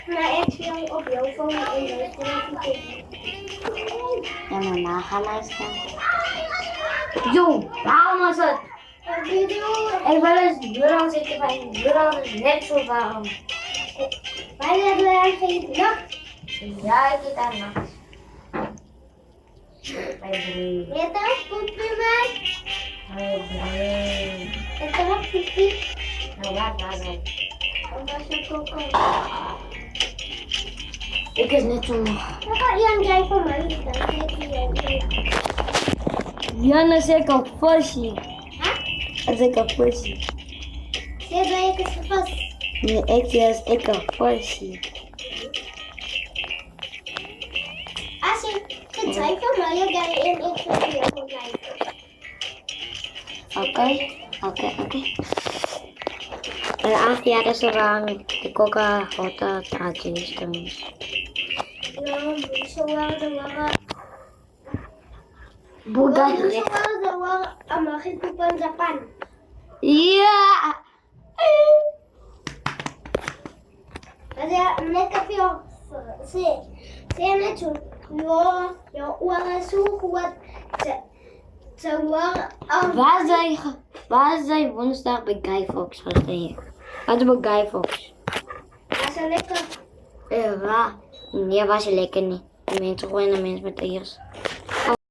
Maar ik wil op jouw phone en dat Ja, maar na gaan luisteren. Yo, waarom was het? Ik wil eens bureau zitten bij een bureau is net zo warm. Wij hebben geen nacht. Ja, ik eet aan nacht. Bij drie. Je hebt ook poepie, man. Bij drie. Ik heb ook poepie. Nou, laat maar zijn. Dan was je koken. Ik is net zo. Dan ga je aan jij van mij. Dan kijk je. Jana zegt al fussie. Als ik al fussie. Zit bij ik het vast. Nee, ik zeg als ik al fussie. Als je het zei van mij, dan ga je in ik wil je gewoon kijken. Oké. En Asia restaurant di Coca Hotel Tajis terus. Ja, zo waren de waren. Bulgaria. Zo waren de waren. Ama geen poepen in Japan. Iya. Saya mereka veel saya net zo ja uang zo kuat ze waren Waar zijn woensdag bij Guy Fox gekregen? Wat bij Guy Fox? ze lekker Ja, nee, was lekker niet. De mensen gooien de mensen met de eerst.